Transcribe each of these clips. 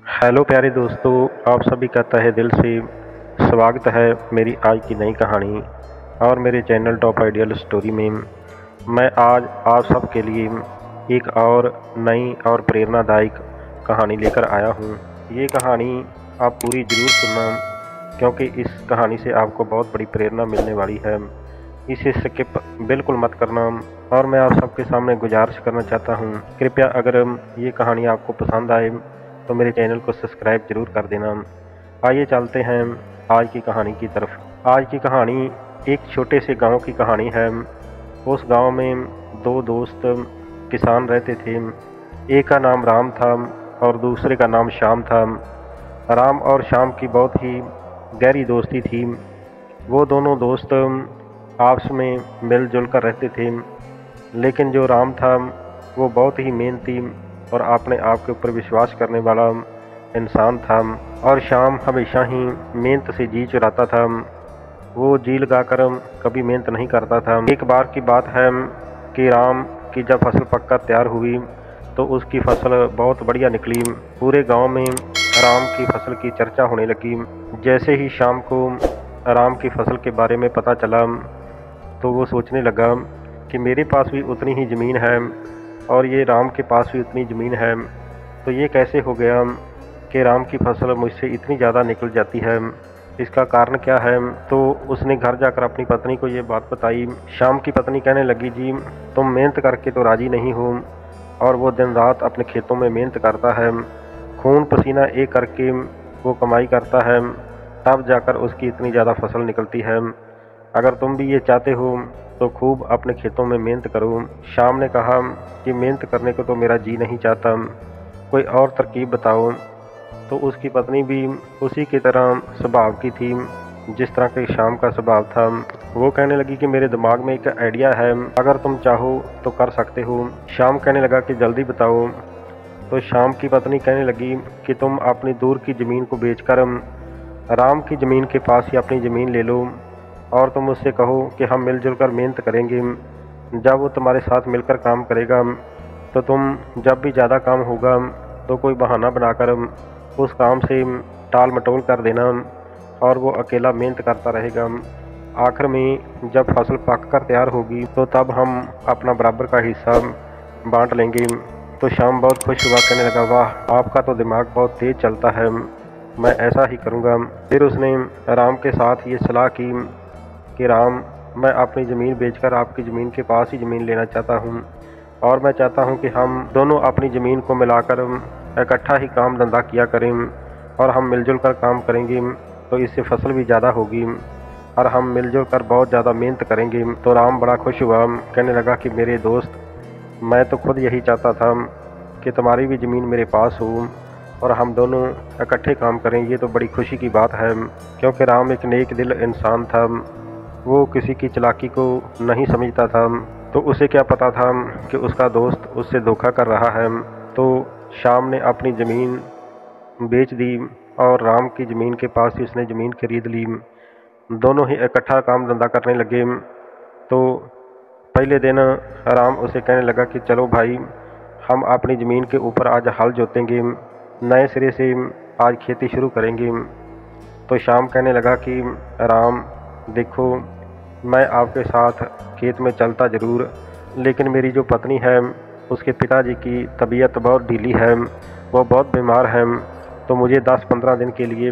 Hello प्यारे दोस्तों, आप सभी का तहे दिल से स्वागत है मेरी आज की नई कहानी और मेरे चैनल टॉप आइडियल स्टोरी में। मैं आज आप सब के लिए एक और नई और प्रेरणादायक कहानी लेकर आया हूँ। ये कहानी आप पूरी ज़रूर सुनना, क्योंकि इस कहानी से आपको बहुत बड़ी प्रेरणा मिलने वाली है। इसे स्किप बिल्कुल मत करना। और मैं आप सबके सामने गुजारिश करना चाहता हूँ, कृपया अगर ये कहानी आपको पसंद आए तो मेरे चैनल को सब्सक्राइब जरूर कर देना। आइए चलते हैं आज की कहानी की तरफ। आज की कहानी एक छोटे से गांव की कहानी है। उस गांव में दो दोस्त किसान रहते थे। एक का नाम राम था और दूसरे का नाम श्याम था। राम और श्याम की बहुत ही गहरी दोस्ती थी। वो दोनों दोस्त आपस में मिलजुल कर रहते थे। लेकिन जो राम था वो बहुत ही मेहनती और अपने आप के ऊपर विश्वास करने वाला इंसान था। और श्याम हमेशा ही मेहनत से जी चुराता था। वो जी लगाकर कभी मेहनत नहीं करता था। एक बार की बात है कि राम की जब फसल पककर तैयार हुई तो उसकी फसल बहुत बढ़िया निकली। पूरे गांव में राम की फसल की चर्चा होने लगी। जैसे ही श्याम को राम की फसल के बारे में पता चला तो वो सोचने लगा कि मेरे पास भी उतनी ही ज़मीन है और ये राम के पास भी उतनी ज़मीन है, तो ये कैसे हो गया कि राम की फसल मुझसे इतनी ज़्यादा निकल जाती है। इसका कारण क्या है? तो उसने घर जाकर अपनी पत्नी को ये बात बताई। श्याम की पत्नी कहने लगी, जी तुम मेहनत करके तो राज़ी नहीं हो, और वो दिन रात अपने खेतों में मेहनत करता है, खून पसीना एक करके वो कमाई करता है, तब जाकर उसकी इतनी ज़्यादा फसल निकलती है। अगर तुम भी ये चाहते हो तो खूब अपने खेतों में मेहनत करो। श्याम ने कहा कि मेहनत करने को तो मेरा जी नहीं चाहता, कोई और तरकीब बताओ। तो उसकी पत्नी भी उसी की तरह स्वभाव की थी जिस तरह के श्याम का स्वभाव था। वो कहने लगी कि मेरे दिमाग में एक आइडिया है, अगर तुम चाहो तो कर सकते हो। श्याम कहने लगा कि जल्दी बताओ। तो श्याम की पत्नी कहने लगी कि तुम अपनी दूर की ज़मीन को बेचकर राम की ज़मीन के पास ही अपनी ज़मीन ले लो और तुम उससे कहो कि हम मिलजुल कर मेहनत करेंगे। जब वो तुम्हारे साथ मिलकर काम करेगा तो तुम जब भी ज़्यादा काम होगा तो कोई बहाना बनाकर उस काम से टाल मटोल कर देना और वो अकेला मेहनत करता रहेगा। आखिर में जब फसल पक कर तैयार होगी तो तब हम अपना बराबर का हिस्सा बांट लेंगे। तो श्याम बहुत खुश हुआ, कहने लगा, वाह आपका तो दिमाग बहुत तेज़ चलता है, मैं ऐसा ही करूँगा। फिर उसने राम के साथ ये सलाह की कि राम, मैं अपनी ज़मीन बेचकर आपकी ज़मीन के पास ही ज़मीन लेना चाहता हूँ और मैं चाहता हूँ कि हम दोनों अपनी ज़मीन को मिलाकर इकट्ठा ही काम धंधा किया करें और हम मिलजुल कर काम करेंगे तो इससे फसल भी ज़्यादा होगी और हम मिलजुल कर बहुत ज़्यादा मेहनत करेंगे। तो राम बड़ा खुश हुआ, कहने लगा कि मेरे दोस्त, मैं तो खुद यही चाहता था कि तुम्हारी भी ज़मीन मेरे पास हो और हम दोनों इकट्ठे काम करें। ये तो बड़ी खुशी की बात है, क्योंकि राम एक नेक दिल इंसान था। वो किसी की चालाकी को नहीं समझता था। तो उसे क्या पता था कि उसका दोस्त उससे धोखा कर रहा है। तो श्याम ने अपनी ज़मीन बेच दी और राम की ज़मीन के पास ही उसने ज़मीन खरीद ली। दोनों ही इकट्ठा काम धंधा करने लगे। तो पहले दिन राम उसे कहने लगा कि चलो भाई, हम अपनी ज़मीन के ऊपर आज हल जोतेंगे, नए सिरे से आज खेती शुरू करेंगे। तो श्याम कहने लगा कि राम देखो, मैं आपके साथ खेत में चलता ज़रूर, लेकिन मेरी जो पत्नी है उसके पिताजी की तबीयत बहुत ढीली है, वो बहुत बीमार है, तो मुझे 10-15 दिन के लिए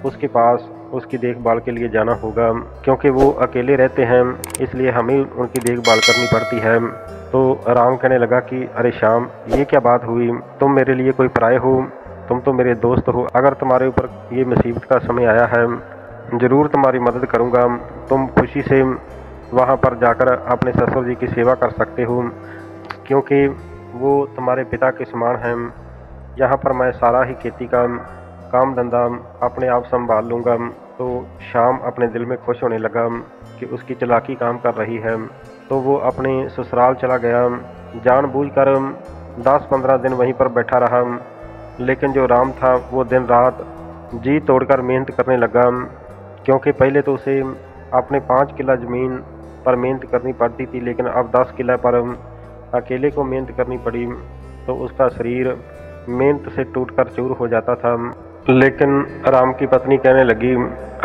उसके पास उसकी देखभाल के लिए जाना होगा, क्योंकि वो अकेले रहते हैं, इसलिए हमें उनकी देखभाल करनी पड़ती है। तो राम कहने लगा कि अरे श्याम, ये क्या बात हुई, तुम मेरे लिए कोई पराये हो, तुम तो मेरे दोस्त हो। अगर तुम्हारे ऊपर ये मुसीबत का समय आया है, ज़रूर तुम्हारी मदद करूँगा। तुम खुशी से वहाँ पर जाकर अपने ससुर जी की सेवा कर सकते हो, क्योंकि वो तुम्हारे पिता के समान हैं। यहाँ पर मैं सारा ही खेती का काम धंधा अपने आप संभाल लूँगा। तो श्याम अपने दिल में खुश होने लगा कि उसकी चालाकी काम कर रही है। तो वो अपने ससुराल चला गया, जानबूझकर 10-15 दिन वहीं पर बैठा रहा। लेकिन जो राम था वो दिन रात जी तोड़कर मेहनत करने लगा, क्योंकि पहले तो उसे अपने 5 किला ज़मीन पर मेहनत करनी पड़ती थी, लेकिन अब 10 किला पर अकेले को मेहनत करनी पड़ी। तो उसका शरीर मेहनत से टूटकर चूर हो जाता था। लेकिन राम की पत्नी कहने लगी,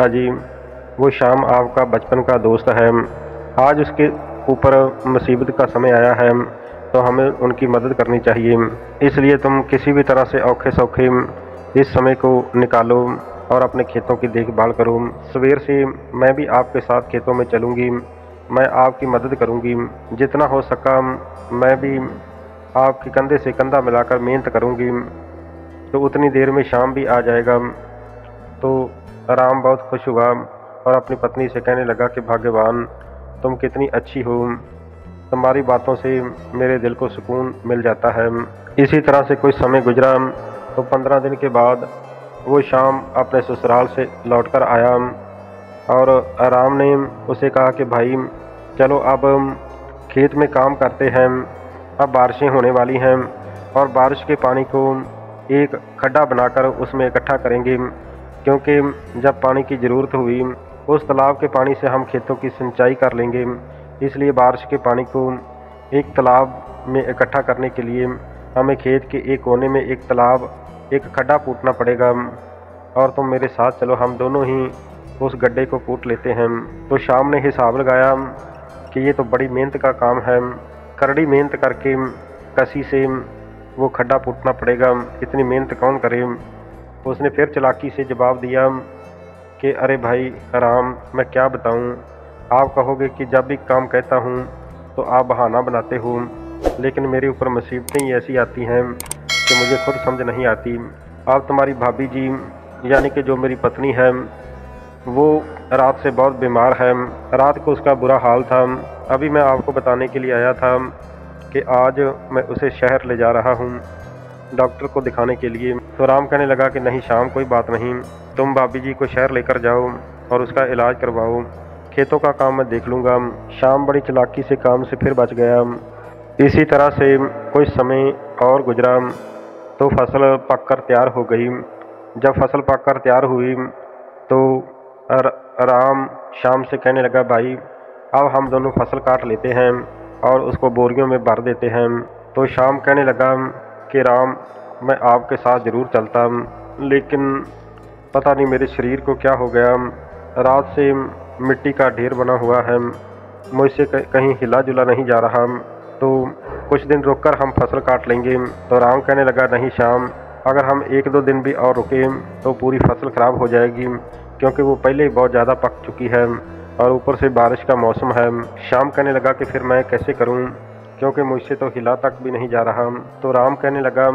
अजी वो श्याम आपका बचपन का दोस्त है, आज उसके ऊपर मुसीबत का समय आया है तो हमें उनकी मदद करनी चाहिए, इसलिए तुम किसी भी तरह से औखे सौखे इस समय को निकालो और अपने खेतों की देखभाल करो। सवेर से मैं भी आपके साथ खेतों में चलूँगी, मैं आपकी मदद करूँगी, जितना हो सका मैं भी आपके कंधे से कंधा मिलाकर मेहनत करूँगी, तो उतनी देर में शाम भी आ जाएगा। तो राम बहुत खुश हुआ और अपनी पत्नी से कहने लगा कि भाग्यवान, तुम कितनी अच्छी हो, तुम्हारी बातों से मेरे दिल को सुकून मिल जाता है। इसी तरह से कुछ समय गुजरा तो 15 दिन के बाद वो शाम अपने ससुराल से लौटकर आया और राम ने उसे कहा कि भाई चलो अब खेत में काम करते हैं, अब बारिशें होने वाली हैं और बारिश के पानी को एक खड्डा बनाकर उसमें इकट्ठा करेंगे, क्योंकि जब पानी की ज़रूरत हुई उस तालाब के पानी से हम खेतों की सिंचाई कर लेंगे, इसलिए बारिश के पानी को एक तालाब में इकट्ठा करने के लिए हमें खेत के एक कोने में एक तालाब, एक खड्डा पूटना पड़ेगा और तुम मेरे साथ चलो, हम दोनों ही उस गड्ढे को पूट लेते हैं। तो शाम ने हिसाब लगाया कि ये तो बड़ी मेहनत का काम है, करड़ी मेहनत करके कसी से वो खड्डा पूटना पड़ेगा, इतनी मेहनत कौन करे। उसने फिर चालाकी से जवाब दिया कि अरे भाई राम, मैं क्या बताऊं, आप कहोगे कि जब भी काम कहता हूं तो आप बहाना बनाते हो, लेकिन मेरे ऊपर मुसीबतें ही ऐसी आती हैं कि मुझे खुद समझ नहीं आती। अब तुम्हारी भाभी जी यानी कि जो मेरी पत्नी है वो रात से बहुत बीमार है, रात को उसका बुरा हाल था। अभी मैं आपको बताने के लिए आया था कि आज मैं उसे शहर ले जा रहा हूँ डॉक्टर को दिखाने के लिए। तो राम कहने लगा कि नहीं शाम, कोई बात नहीं, तुम भाभी जी को शहर लेकर जाओ और उसका इलाज करवाओ, खेतों का काम मैं देख लूँगा। शाम बड़ी चालाकी से काम से फिर बच गया। इसी तरह से कुछ समय और गुजरा तो फसल पककर तैयार हो गई। जब फसल पककर तैयार हुई तो राम शाम से कहने लगा, भाई अब हम दोनों फसल काट लेते हैं और उसको बोरियों में भर देते हैं। तो शाम कहने लगा कि राम, मैं आपके साथ ज़रूर चलता, लेकिन पता नहीं मेरे शरीर को क्या हो गया, रात से मिट्टी का ढेर बना हुआ है, मुझसे कहीं हिला जुला नहीं जा रहा, तो कुछ दिन रुककर हम फसल काट लेंगे। तो राम कहने लगा, नहीं शाम, अगर हम 1-2 दिन भी और रुकें तो पूरी फसल ख़राब हो जाएगी, क्योंकि वो पहले ही बहुत ज़्यादा पक चुकी है और ऊपर से बारिश का मौसम है। शाम कहने लगा कि फिर मैं कैसे करूं, क्योंकि मुझसे तो हिला तक भी नहीं जा रहा। तो राम कहने लगा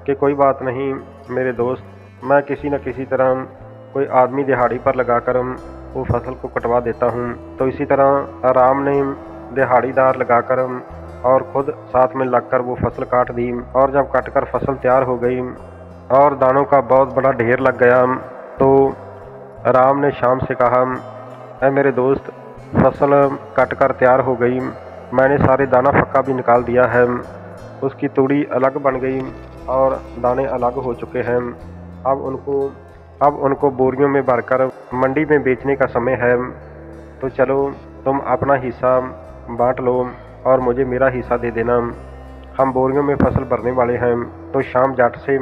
कि कोई बात नहीं मेरे दोस्त, मैं किसी न किसी तरह कोई आदमी दिहाड़ी पर लगाकर वो फसल को कटवा देता हूँ। तो इसी तरह राम ने दिहाड़ीदार लगाकर और खुद साथ में लगकर वो फसल काट दी और जब काटकर फसल तैयार हो गई और दानों का बहुत बड़ा ढेर लग गया तो राम ने शाम से कहा, ऐ मेरे दोस्त, फसल कटकर तैयार हो गई, मैंने सारे दाना फक्का भी निकाल दिया है, उसकी तूड़ी अलग बन गई और दाने अलग हो चुके हैं। अब उनको बोरियों में भरकर मंडी में बेचने का समय है, तो चलो तुम अपना हिस्सा बांट लो और मुझे मेरा हिस्सा दे देना, हम बोरियों में फसल भरने वाले हैं। तो शाम झट से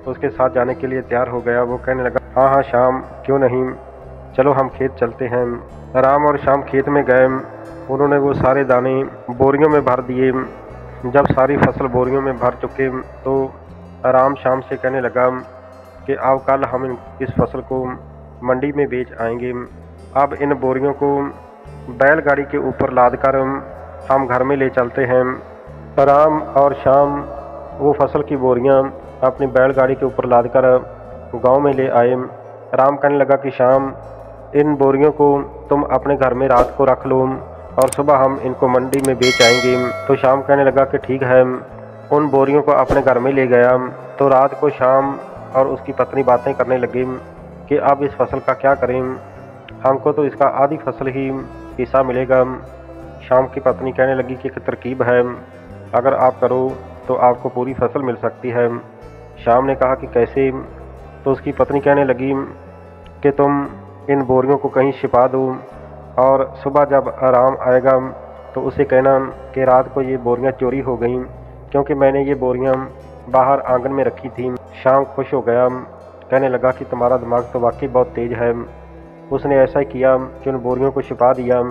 उसके साथ जाने के लिए तैयार हो गया। वो कहने लगा, हाँ हाँ शाम, क्यों नहीं, चलो हम खेत चलते हैं। राम और शाम खेत में गए, उन्होंने वो सारे दाने बोरियों में भर दिए। जब सारी फसल बोरियों में भर चुके तो राम शाम से कहने लगा कि अब कल हम इस फसल को मंडी में बेच आएंगे। अब इन बोरियों को बैलगाड़ी के ऊपर लादकर हम घर में ले चलते हैं। राम और शाम वो फसल की बोरियां अपनी बैलगाड़ी के ऊपर लादकर गांव में ले आए। राम कहने लगा कि शाम, इन बोरियों को तुम अपने घर में रात को रख लो और सुबह हम इनको मंडी में बेच आएंगे। तो शाम कहने लगा कि ठीक है, उन बोरियों को अपने घर में ले गया। तो रात को शाम और उसकी पत्नी बातें करने लगी कि अब इस फसल का क्या करें, हमको तो इसका आधी फसल ही हिस्सा मिलेगा। शाम की पत्नी कहने लगी कि एक तरकीब है, अगर आप करो तो आपको पूरी फसल मिल सकती है। शाम ने कहा कि कैसे? तो उसकी पत्नी कहने लगी कि तुम इन बोरियों को कहीं छिपा दो और सुबह जब राम आएगा तो उसे कहना कि रात को ये बोरियां चोरी हो गई, क्योंकि मैंने ये बोरियां बाहर आंगन में रखी थी। श्याम खुश हो गया, कहने लगा कि तुम्हारा दिमाग तो वाकई बहुत तेज है। उसने ऐसा ही किया कि उन बोरियों को छिपा दिया।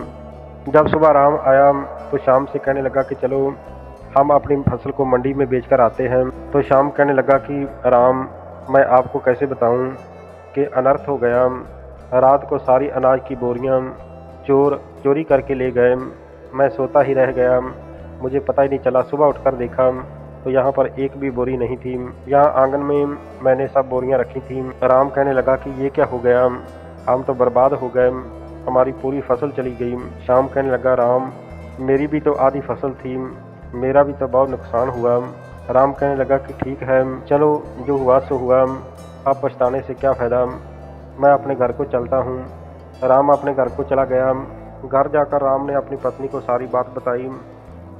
जब सुबह राम आया तो श्याम से कहने लगा कि चलो हम अपनी फसल को मंडी में बेच कर आते हैं। तो श्याम कहने लगा कि राम, मैं आपको कैसे बताऊं कि अनर्थ हो गया। रात को सारी अनाज की बोरियां चोर चोरी करके ले गए। मैं सोता ही रह गया, मुझे पता ही नहीं चला। सुबह उठकर देखा तो यहाँ पर एक भी बोरी नहीं थी। यहाँ आंगन में मैंने सब बोरियां रखी थी। राम कहने लगा कि ये क्या हो गया, हम तो बर्बाद हो गए, हमारी पूरी फसल चली गई। श्याम कहने लगा, राम मेरी भी तो आधी फसल थी, मेरा भी तो बहुत नुकसान हुआ। राम कहने लगा कि ठीक है, चलो जो हुआ सो हुआ, अब पछताने से क्या फ़ायदा, मैं अपने घर को चलता हूँ। राम अपने घर को चला गया। घर जाकर राम ने अपनी पत्नी को सारी बात बताई।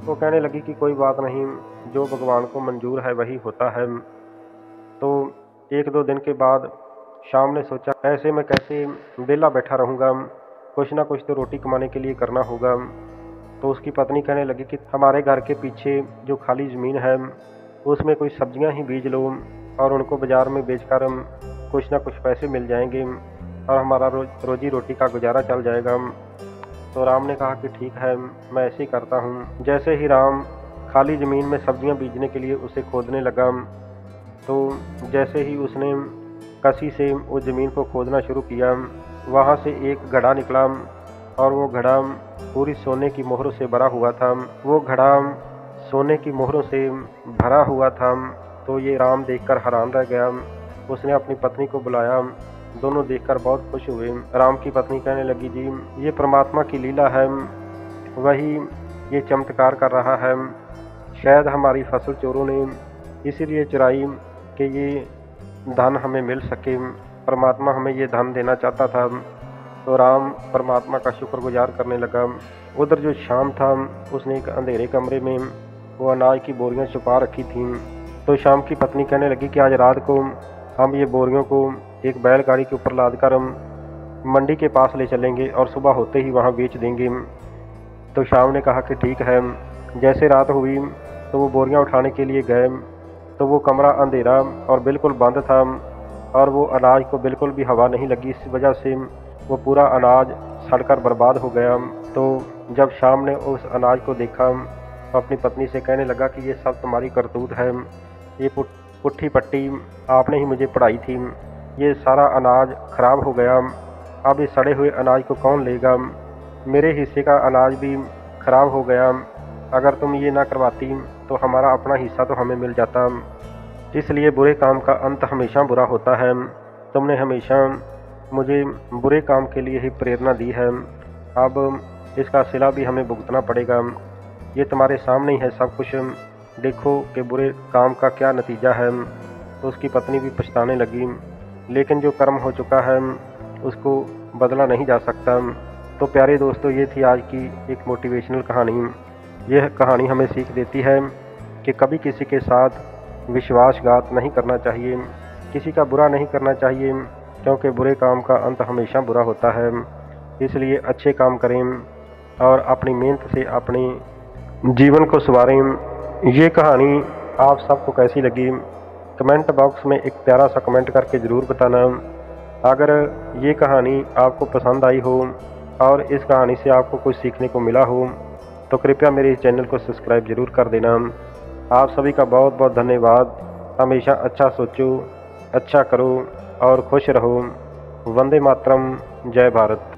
वो कहने लगी कि कोई बात नहीं, जो भगवान को मंजूर है वही होता है। तो एक दो दिन के बाद शाम ने सोचा, ऐसे में कैसे बेला बैठा रहूँगा, कुछ ना कुछ तो रोटी कमाने के लिए करना होगा। तो उसकी पत्नी कहने लगी कि हमारे घर के पीछे जो खाली ज़मीन है उसमें कोई सब्जियां ही बीज लो और उनको बाज़ार में बेचकर कुछ ना कुछ पैसे मिल जाएंगे और हमारा रोजी रोटी का गुजारा चल जाएगा। तो राम ने कहा कि ठीक है, मैं ऐसे ही करता हूँ। जैसे ही राम खाली ज़मीन में सब्जियां बीजने के लिए उसे खोदने लगा, तो जैसे ही उसने कसी से उस ज़मीन को खोदना शुरू किया, वहाँ से एक घड़ा निकला और वो घड़ा पूरी सोने की मोहरों से भरा हुआ था। वो घड़ा सोने की मोहरों से भरा हुआ था। तो ये राम देखकर हैरान रह गया। उसने अपनी पत्नी को बुलाया, दोनों देखकर बहुत खुश हुए। राम की पत्नी कहने लगी, जी ये परमात्मा की लीला है, वही ये चमत्कार कर रहा है। शायद हमारी फसल चोरों ने इसीलिए चुराई कि ये धन हमें मिल सके, परमात्मा हमें ये धन देना चाहता था। तो राम परमात्मा का शुक्रगुजार करने लगा। उधर जो श्याम था उसने एक अंधेरे कमरे में वो अनाज की बोरियां छुपा रखी थीं। तो श्याम की पत्नी कहने लगी कि आज रात को हम ये बोरियों को एक बैलगाड़ी के ऊपर लादकर हम मंडी के पास ले चलेंगे और सुबह होते ही वहाँ बेच देंगे। तो श्याम ने कहा कि ठीक है। जैसे रात हुई तो वो बोरियां उठाने के लिए गए तो वो कमरा अंधेरा और बिल्कुल बंद था और वो अनाज को बिल्कुल भी हवा नहीं लगी। इस वजह से वो पूरा अनाज सड़कर बर्बाद हो गया। तो जब श्याम ने उस अनाज को देखा तो अपनी पत्नी से कहने लगा कि ये सब तुम्हारी करतूत है, ये पुट्ठी पट्टी आपने ही मुझे पढ़ाई थी, ये सारा अनाज ख़राब हो गया, अब इस सड़े हुए अनाज को कौन लेगा, मेरे हिस्से का अनाज भी ख़राब हो गया, अगर तुम ये ना करवाती तो हमारा अपना हिस्सा तो हमें मिल जाता। इसलिए बुरे काम का अंत हमेशा बुरा होता है। तुमने हमेशा मुझे बुरे काम के लिए ही प्रेरणा दी है, अब इसका सिला भी हमें भुगतना पड़ेगा। ये तुम्हारे सामने ही है सब कुछ, देखो कि बुरे काम का क्या नतीजा है। तो उसकी पत्नी भी पछताने लगी, लेकिन जो कर्म हो चुका है उसको बदला नहीं जा सकता। तो प्यारे दोस्तों, ये थी आज की एक मोटिवेशनल कहानी। यह कहानी हमें सीख देती है कि कभी किसी के साथ विश्वासघात नहीं करना चाहिए, किसी का बुरा नहीं करना चाहिए, क्योंकि बुरे काम का अंत हमेशा बुरा होता है। इसलिए अच्छे काम करें और अपनी मेहनत से अपने जीवन को संवारें। ये कहानी आप सबको कैसी लगी कमेंट बॉक्स में एक प्यारा सा कमेंट करके ज़रूर बताना। अगर ये कहानी आपको पसंद आई हो और इस कहानी से आपको कुछ सीखने को मिला हो तो कृपया मेरे इस चैनल को सब्सक्राइब ज़रूर कर देना। आप सभी का बहुत बहुत धन्यवाद। हमेशा अच्छा सोचो, अच्छा करो और खुश रहो। वंदे मातरम। जय भारत।